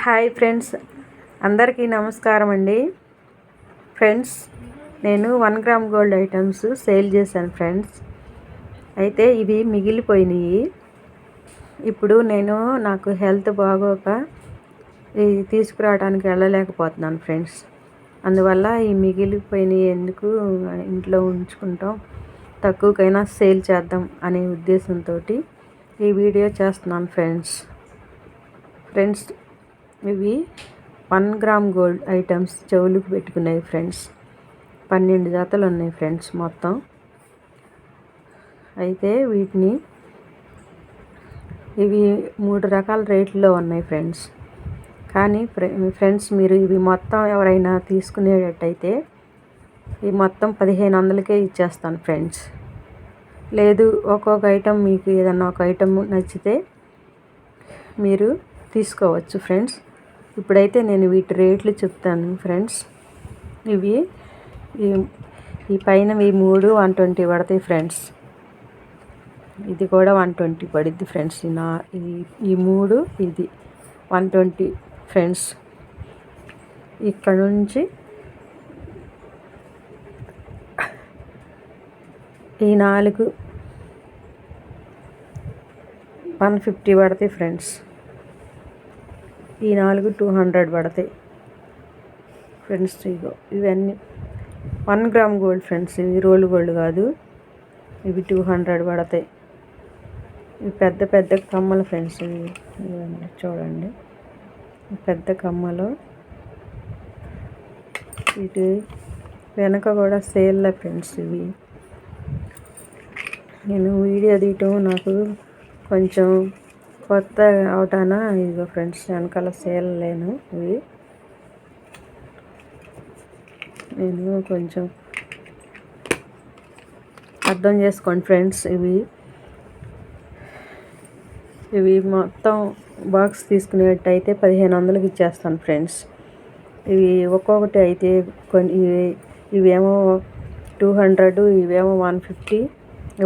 Hi friends, అందరికీ నమస్కారం అండి. ఫ్రెండ్స్, నేను 1 గ్రామ్ గోల్డ్ ఐటమ్స్ సేల్ చేశాను ఫ్రెండ్స్. అయితే ఇవి మిగిలిపోయినాయి. ఇప్పుడు నాకు హెల్త్ బాగోక ఇవి తీసుకురావడానికి వెళ్ళలేకపోతున్నాను ఫ్రెండ్స్. అందువల్ల ఈ మిగిలిపోయినవి ఎందుకు ఇంట్లో ఉంచుకుంటాం, తక్కువకైనా సేల్ చేద్దాం అనే ఉద్దేశంతో ఈ వీడియో చేస్తున్నాను ఫ్రెండ్స్. ఇవి 1 గ్రామ్ గోల్డ్ ఐటమ్స్ చెవులకు పెట్టుకునేవి ఫ్రెండ్స్. 12 జతలు ఉన్నాయి ఫ్రెండ్స్ మొత్తం. అయితే ఇవి 3 రకాల రేట్లలో ఉన్నాయి ఫ్రెండ్స్. కానీ ఫ్రెండ్స్, మీరు ఇవి మొత్తం ఎవరైనా తీసుకునేటట్టయితే ఇవి మొత్తం 1500కే ఇచ్చేస్తాను ఫ్రెండ్స్. లేదు, ఒక్కొక్క ఐటమ్ మీకు ఏదన్నా ఒక ఐటమ్ నచ్చితే మీరు తీసుకోవచ్చు ఫ్రెండ్స్. ఇప్పుడైతే నేను వీటి రేట్లు చెప్తాను ఫ్రెండ్స్. ఈ పైనవి 3 120 పడతాయి ఫ్రెండ్స్. ఇది కూడా 120 పడుద్ది ఫ్రెండ్స్. ఈ 3 ఇది 120 ఫ్రెండ్స్. ఇక్కడ నుంచి ఈ 4 150 పడతాయి ఫ్రెండ్స్. ఈ 4 200 పడతాయి ఫ్రెండ్స్. ఇవన్నీ 1 గ్రామ్ గోల్డ్ ఫ్రెండ్స్. ఇవి రోల్ గోల్డ్ కాదు. ఇవి 200 పడతాయి. ఇవి పెద్ద పెద్ద కమ్మలు ఫ్రెండ్స్. ఇవన్నీ చూడండి, పెద్ద కమ్మలు. ఇటు వెనక కూడా సేల్లో ఫ్రెండ్స్. ఇవి నేను వీడియో తీయటం నాకు కొంచెం కొత్త అవటాన ఇదిగో ఫ్రెండ్స్, వెనకాల సేల్ లేను. ఇవి నేను కొంచెం అర్థం చేసుకోండి ఫ్రెండ్స్. ఇవి మొత్తం బాక్స్ తీసుకునేటైతే 1500కి ఇచ్చేస్తాను ఫ్రెండ్స్. ఇవి ఒక్కొక్కటి అయితే ఇవేమో 200, ఇవేమో 150,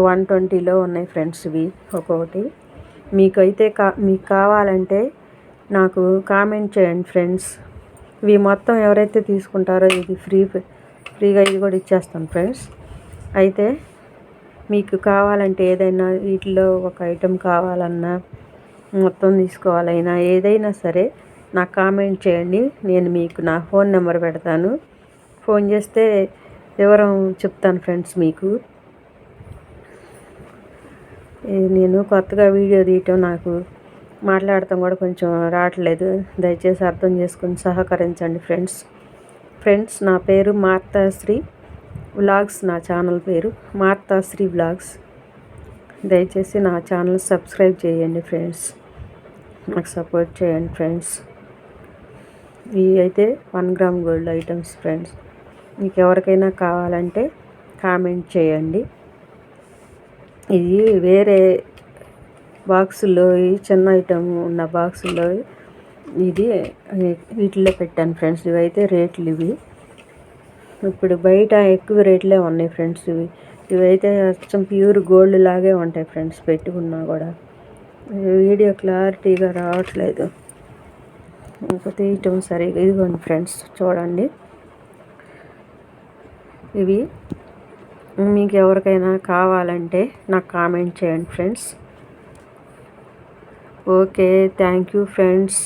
120లో ఉన్నాయి ఫ్రెండ్స్. ఇవి ఒక్కొక్కటి మీకు కావాలంటే నాకు కామెంట్ చేయండి ఫ్రెండ్స్. ఇవి మొత్తం ఎవరైతే తీసుకుంటారో ఇది ఫ్రీగా ఇది కూడా ఇచ్చేస్తాను ఫ్రెండ్స్. అయితే మీకు కావాలంటే ఏదైనా వీటిలో ఒక ఐటెం కావాలన్నా, మొత్తం తీసుకోవాలైనా, ఏదైనా సరే నాకు కామెంట్ చేయండి. నేను మీకు నా ఫోన్ నెంబర్ పెడతాను. ఫోన్ చేస్తే వివరం చెప్తాను ఫ్రెండ్స్. మీకు నేను కొత్తగా వీడియో తీయటం, నాకు మాట్లాడటం కూడా కొంచెం రావట్లేదు. దయచేసి అర్థం చేసుకుని సహకరించండి ఫ్రెండ్స్. నా పేరు మార్తాశ్రీ వ్లాగ్స్. నా ఛానల్ పేరు మార్తాశ్రీ వ్లాగ్స్. దయచేసి నా ఛానల్ సబ్స్క్రైబ్ చేయండి ఫ్రెండ్స్. నాకు సపోర్ట్ చేయండి ఫ్రెండ్స్. ఇవి అయితే 1 గ్రామ్ గోల్డ్ ఐటమ్స్ ఫ్రెండ్స్. మీకు ఎవరికైనా కావాలంటే కామెంట్ చేయండి. ఇది వేరే బాక్సుల్లో, ఈ చిన్న ఐటమ్ ఉన్న బాక్సుల్లో వీటిలో పెట్టాను ఫ్రెండ్స్. ఇవైతే రేట్లు ఇవి ఇప్పుడు బయట ఎక్కువ రేట్లే ఉన్నాయి ఫ్రెండ్స్. ఇవైతే అచ్చం ప్యూర్ గోల్డ్ లాగే ఉంటాయి ఫ్రెండ్స్. పెట్టుకున్నా కూడా వీడియో క్లారిటీగా రావట్లేదు. ఇంకా తీయటం సరిగా. ఇదిగోండి ఫ్రెండ్స్, చూడండి. ఇవి మీకు ఎవరికైనా కావాలంటే నాకు కామెంట్ చేయండి friends. Okay, thank you friends.